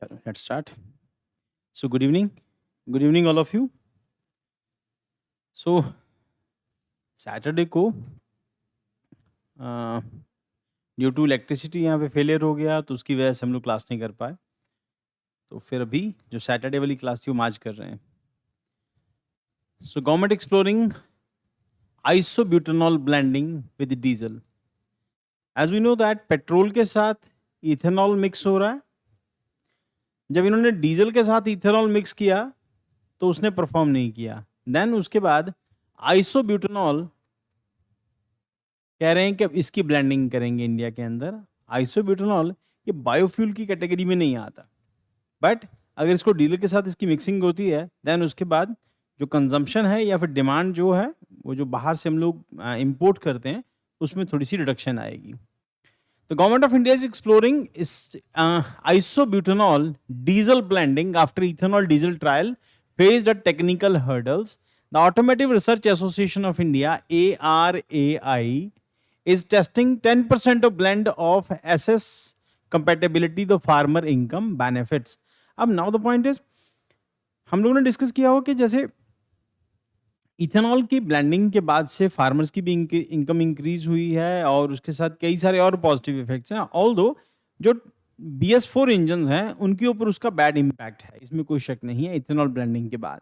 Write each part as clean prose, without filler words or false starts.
Let's start. So, good evening. Good evening, all of you. So, Saturday को due to electricity यहाँ पे failure हो गया, तो उसकी वजह से हम लोग क्लास नहीं कर पाए। तो फिर अभी जो सैटरडे वाली क्लास थी वो आज कर रहे हैं। So government exploring isobutanol blending with diesel. As we know that petrol के साथ इथेनॉल मिक्स हो रहा है। जब इन्होंने डीजल के साथ इथेनॉल मिक्स किया तो उसने परफॉर्म नहीं किया। देन उसके बाद आइसोब्यूटेनॉल कह रहे हैं कि अब इसकी ब्लेंडिंग करेंगे इंडिया के अंदर। आइसोब्यूटेनॉल ये बायोफ्यूल की कैटेगरी में नहीं आता, बट अगर इसको डीजल के साथ इसकी मिक्सिंग होती है देन उसके बाद जो कंजम्पशन है या फिर डिमांड जो है वो जो बाहर से हम लोग इंपोर्ट करते हैं उसमें थोड़ी सी रिडक्शन आएगी। The government of India is exploring isobutanol diesel blending after ethanol diesel trial faced at technical hurdles. The Automotive Research Association of India (ARAI) is testing 10% of blend of SS compatibility the farmer income benefits. अब now the point is हम लोगों ने discuss किया हो कि जैसे ethanol की blending के बाद से फार्मर्स की भी इनकम इंक्रीज हुई है और उसके साथ कई सारे और पॉजिटिव इफेक्ट्स हैं। ऑल्दो जो BS4 इंजन हैं उनके ऊपर उसका बैड इम्पैक्ट है, इसमें कोई शक नहीं है इथेनॉल ब्लेंडिंग के बाद।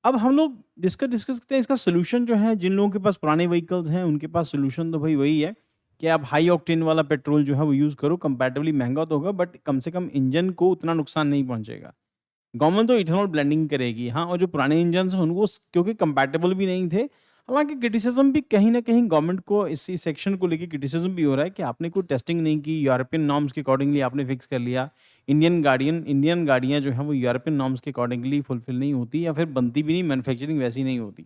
अब हम लोग डिस्कस करते हैं इसका सोल्यूशन जो है। जिन लोगों के पास पुराने व्हीकल्स हैं उनके पास सोल्यूशन तो भाई वही है कि आप हाई ऑक्टेन वाला पेट्रोल जो है वो यूज़ करो। कंपैरेटिवली महंगा तो होगा बट कम से कम इंजन को उतना नुकसान नहीं पहुंचेगा। गवर्नमेंट तो इथेनॉल ब्लेंडिंग करेगी, हाँ, और जो पुराने इंजन हैं उनको क्योंकि कंपैटिबल भी नहीं थे। हालांकि क्रिटिसिज्म भी कहीं ना कहीं गवर्नमेंट को इस सेक्शन को लेके क्रिटिसिज्म भी हो रहा है कि आपने कोई टेस्टिंग नहीं की, यूरोपियन नॉर्म्स के अकॉर्डिंगली आपने फिक्स कर लिया। इंडियन गाड़ियाँ जो हैं वो यूरोपियन नॉर्म्स के अकॉर्डिंगली फुलफिल नहीं होती या फिर बनती भी नहीं, मैन्युफैक्चरिंग वैसी नहीं होती।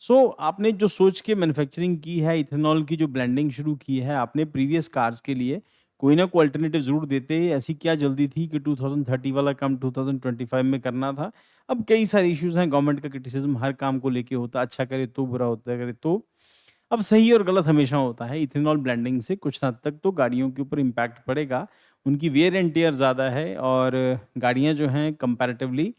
सो आपने जो सोच के मैन्युफैक्चरिंग की है, इथेनॉल की जो ब्लेंडिंग शुरू की है आपने प्रीवियस कार्स के लिए, कोई ना कोई अल्टरनेटिव ज़रूर देते। ऐसी क्या जल्दी थी कि 2030 वाला काम 2025 में करना था। अब कई सारे इश्यूज़ हैं, गवर्नमेंट का क्रिटिसिज्म हर काम को लेके होता है, अच्छा करे तो, बुरा होता है करे तो। अब सही और गलत हमेशा होता है। इथेनॉल ब्लेंडिंग से कुछ हद तक तो गाड़ियों के ऊपर इम्पैक्ट पड़ेगा, उनकी वेयर एंड टियर ज़्यादा है और गाड़ियाँ जो हैं कंपैरेटिवली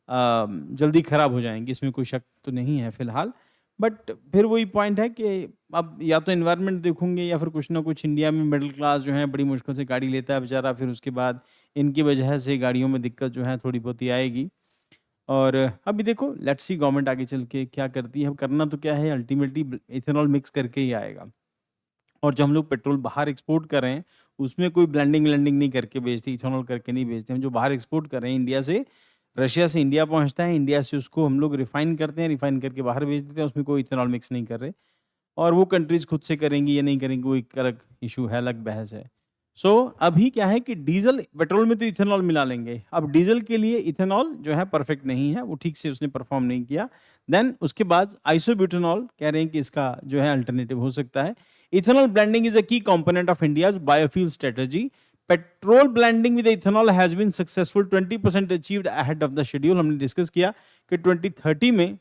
जल्दी ख़राब हो जाएँगी, इसमें कोई शक तो नहीं है फ़िलहाल। बट फिर वही पॉइंट है कि अब या तो एनवायरनमेंट देखोगे या फिर कुछ ना कुछ इंडिया में मिडिल क्लास जो है बड़ी मुश्किल से गाड़ी लेता है बेचारा, फिर उसके बाद इनकी वजह से गाड़ियों में दिक्कत जो है थोड़ी बहुत ही आएगी। और अभी देखो लेट्स सी गवर्नमेंट आगे चल के क्या करती है। अब करना तो क्या है, अल्टीमेटली इथेनॉल मिक्स करके ही आएगा। और जो हम लोग पेट्रोल बाहर एक्सपोर्ट कर रहे हैं उसमें कोई ब्लेंडिंग नहीं करके बेचते, इथेनॉल करके नहीं बेचते। हम जो बाहर एक्सपोर्ट कर रहे हैं इंडिया से, रशिया से इंडिया पहुंचता है, इंडिया से उसको हम लोग रिफाइन करते हैं, रिफाइन करके बाहर बेच देते हैं, उसमें कोई इथेनॉल मिक्स नहीं कर रहे। और वो कंट्रीज खुद से करेंगी या नहीं करेंगी वो एक अलग इशू है, अलग बहस है। सो अभी क्या है कि डीजल पेट्रोल में तो इथेनॉल मिला लेंगे। अब डीजल के लिए इथेनॉल जो है परफेक्ट नहीं है, वो ठीक से उसने परफॉर्म नहीं किया। देन उसके बाद आइसोब्यूटेनॉल कह रहे हैं कि इसका जो है अल्टरनेटिव हो सकता है। Ethanol blending is a key component of India's biofuel strategy. Petrol blending with ethanol has been successful, 20% achieved ahead of the schedule. हमने डिस्कस किया कि 2030 में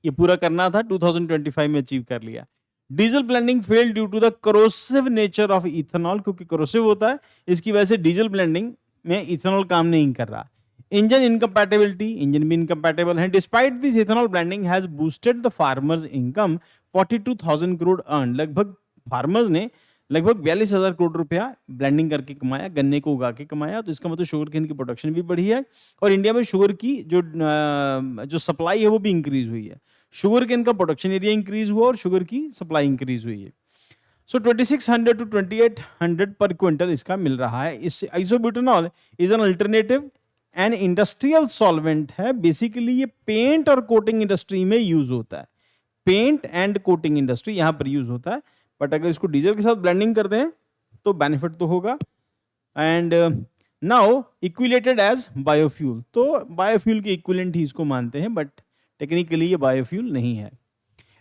ये पूरा करना था, 2025 में अचीव कर लिया। Diesel blending fail due to the corrosive nature of ethanol, क्योंकि करोसिव होता है, इसकी वजह से डीजल ब्लेंडिंग में इथेनॉल काम नहीं कर रहा। इंजन इनकम्पैटिबिलिटी, इंजन भी इनकम्पैटिबल है। Despite this ethanol blending has boosted the farmers income 42,000 crore earn. लगभग फार्मर्स ने लगभग 42,000 करोड़ रुपया ब्लेंडिंग करके कमाया, गन्ने को उगा के कमाया। तो इसका मतलब शुगर केन की प्रोडक्शन भी बढ़ी है और इंडिया में शुगर की जो सप्लाई है वो भी इंक्रीज हुई है। शुगर केन का प्रोडक्शन एरिया इंक्रीज हुआ और शुगर की सप्लाई इंक्रीज हुई है। सो 2600 टू 2800 पर क्विंटल इसका मिल रहा है। इस isobutanol is an alternative and industrial solvent है। बेसिकली ये पेंट और कोटिंग इंडस्ट्री में यूज होता है, पेंट एंड कोटिंग इंडस्ट्री यहां पर यूज होता है। बट अगर इसको डीजल के साथ ब्लेंडिंग करते हैं तो बेनिफिट तो होगा। एंड नाउ इक्विलेटेड एज बायोफ्यूल, तो बायोफ्यूल के इक्विलेंट ही इसको मानते हैं, बट टेक्निकली ये बायोफ्यूल नहीं है।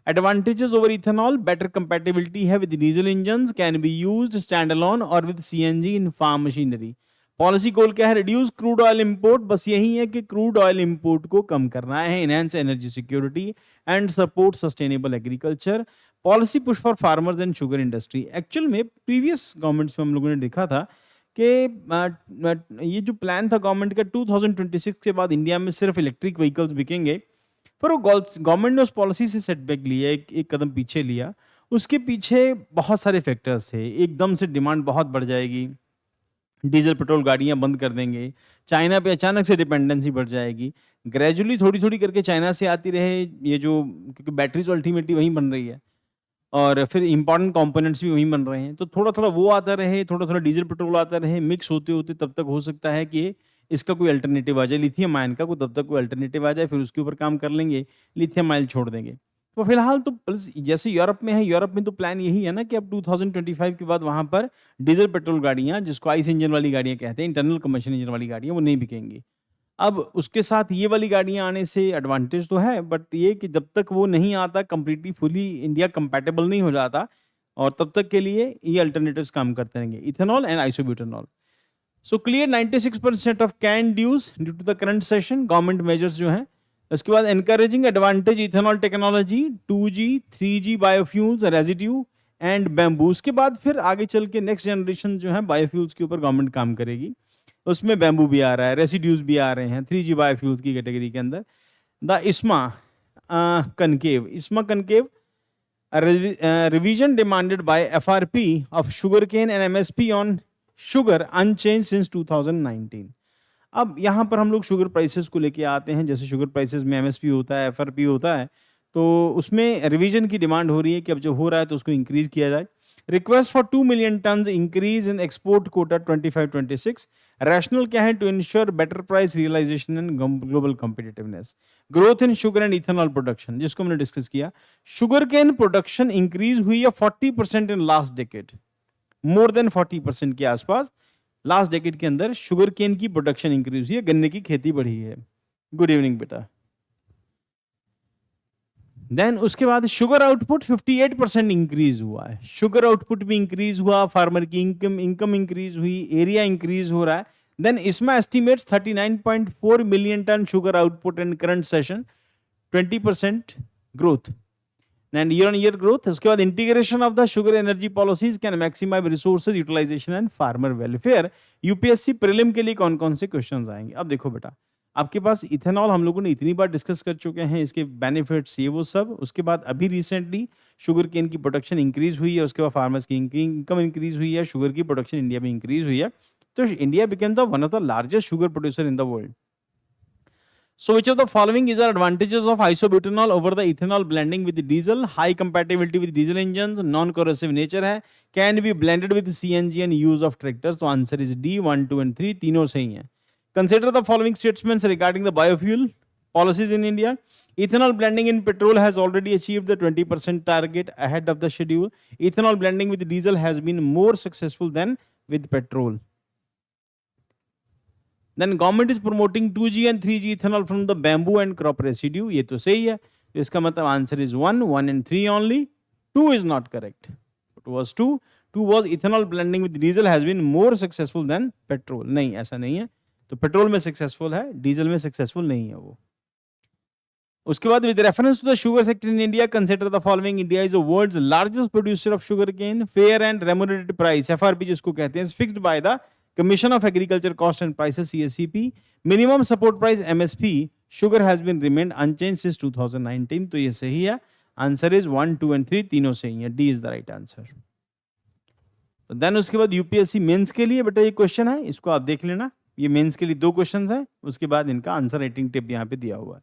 Advantages over ethanol: better compatibility है with diesel engines, can be used standalone or with CNG in farm machinery. Policy goal क्या है? Reduce crude oil import. बस यही है कि क्रूड ऑयल इंपोर्ट को कम करना है। Enhance energy security and support sustainable agriculture. Policy push for farmers and sugar industry. Actual में प्रीवियस गवर्नमेंट्स में हम लोगों ने देखा था कि ये जो प्लान था गवर्नमेंट का 2026 के बाद इंडिया में सिर्फ इलेक्ट्रिक व्हीकल्स बिकेंगे, पर वो गवर्नमेंट ने उस पॉलिसी से सेटबैक लिया, एक कदम पीछे लिया। उसके पीछे बहुत सारे फैक्टर्स थे। एकदम से डिमांड बहुत बढ़ जाएगी, डीजल पेट्रोल गाड़ियां बंद कर देंगे, चाइना पे अचानक से डिपेंडेंसी बढ़ जाएगी, ग्रेजुअली थोड़ी थोड़ी करके चाइना से आती रहे ये जो, क्योंकि बैटरीज अल्टीमेटली वहीं बन रही है और फिर इंपॉर्टेंट कंपोनेंट्स भी वहीं बन रहे हैं, तो थोड़ा थोड़ा वो आता रहे, थोड़ा थोड़ा डीजल पेट्रोल आता रहे, मिक्स होते होते तब तक हो सकता है कि इसका कोई अल्टरनेटिव आ जाए, लिथियम आयन का कोई तब तक कोई अल्टरनेटिव आ जाए, फिर उसके ऊपर काम कर लेंगे, लिथियम आयन छोड़ देंगे। तो फिलहाल तो प्लस जैसे यूरोप में है, यूरोप में तो प्लान यही है ना कि अब 2025 के बाद वहां पर डीजल पेट्रोल गाड़ियां, जिसको आइस इंजन वाली गाड़ियां कहते हैं, इंटरनल कम्बशन इंजन वाली गाड़ियां, वो नहीं बिकेंगी। अब उसके साथ ये वाली गाड़ियां आने से एडवांटेज तो है, बट ये कि जब तक वो नहीं आता कंप्लीटली फुली इंडिया कंपैटिबल नहीं हो जाता, और तब तक के लिए ये अल्टरनेटिव्स काम करते रहेंगे, ethanol and isobutanol. So clear 96% of cane dues due to the current session government measures जो हैं। उसके बाद encouraging advantage ethanol technology, 2G 3G biofuels, residue and bamboo. उसके बाद फिर आगे चल के नेक्स्ट जनरेशन जो है बायोफ्यूल्स के ऊपर गवर्नमेंट काम करेगी, उसमें बैम्बू भी आ रहा है, रेसिड्यूज भी आ रहे हैं 3G बायोफ्यूल्स की कैटेगरी के अंदर। द इस्मा कनकेव, इस्मा concave revision demanded by FRP of sugarcane and MSP on sugar unchanged since 2019। अब यहाँ पर हम लोग शुगर प्राइसेस को लेके आते हैं, जैसे शुगर प्राइसेस में एमएसपी होता है, एफआरपी होता है, तो उसमें रिवीजन की डिमांड हो रही है कि अब जो हो रहा है तो उसको इंक्रीज किया जाए। Request for 2 million ton increase in export quota 25-26। Rational क्या है? To ensure better price realisation and global competitiveness. Growth in sugar and ethanol production, जिसको हमने डिस्कस किया, शुगर केन प्रोडक्शन इंक्रीज हुई है 40% in last decade, more than 40% के आसपास last decade के अंदर शुगर केन की प्रोडक्शन इंक्रीज हुई है, गन्ने की खेती बढ़ी है। गुड इवनिंग बेटा। देन उसके बाद शुगर आउटपुट 58% इंक्रीज हुआ है, शुगर आउटपुट भी इंक्रीज हुआ, फार्मर की इनकम इंक्रीज हुई, एरिया इंक्रीज हो रहा है। देन इसमें estimates 39.4 million ton sugar output in current session, 20% growth and year on year growth. उसके बाद integration of the sugar energy policies can maximise resources utilisation and farmer welfare. UPSC prelim के लिए कौन कौन से क्वेश्चंस आएंगे? अब देखो बेटा, आपके पास इथेनॉल हम लोगों ने इतनी बार डिस्कस कर चुके हैं, इसके बेनिफिट्स ये वो सब। उसके बाद अभी रिसेंटली शुगर केन की प्रोडक्शन इंक्रीज हुई है, उसके बाद फार्मर्स की इनकम इंक्रीज हुई है, शुगर की प्रोडक्शन इंडिया में इंक्रीज हुई है, तो India became the one of the largest sugar producer in the world. So which of the following is the advantages of isobutanol over the ethanol blending with diesel? High compatibility with diesel engines, non-corrosive nature है, can be blended with CNG and use of tractors। तो answer is D, 1, 2 and 3 तीनों सही हैं। Consider the following statements regarding the biofuel policies in India. Ethanol blending in petrol has already achieved the 20% target ahead of the schedule. Ethanol blending with diesel has been more successful than with petrol. Then government is promoting 2G and 3G ethanol from the bamboo and crop residue। ये तो सही है, इसका मतलब answer is 1 and 3 only। 2 is not correct, it was 2 was ethanol blending with diesel has been more successful than petrol। नहीं, ऐसा नहीं है, तो पेट्रोल में सक्सेसफुल है, डीजल में सक्सेसफुल नहीं है वो। उसके बाद with reference to the sugar sector in India, consider the following. India is the world's largest producer of sugar cane. Fair and remunerated price, FRP जिसको कहते हैं, fixed by the Commission of Agriculture Cost and Prices CACP। Minimum support price MSP sugar has been remained unchanged since 2019। तो ये सही है, answer is 1, 2 and 3 तीनों सही है, D is the right answer. तो देन उसके बाद यूपीएससी मेंस के लिए बेटा ये क्वेश्चन है, इसको आप देख लेना, ये मेंस के लिए 2 क्वेश्चंस हैं, उसके बाद इनका आंसर राइटिंग टिप यहाँ पे दिया हुआ है।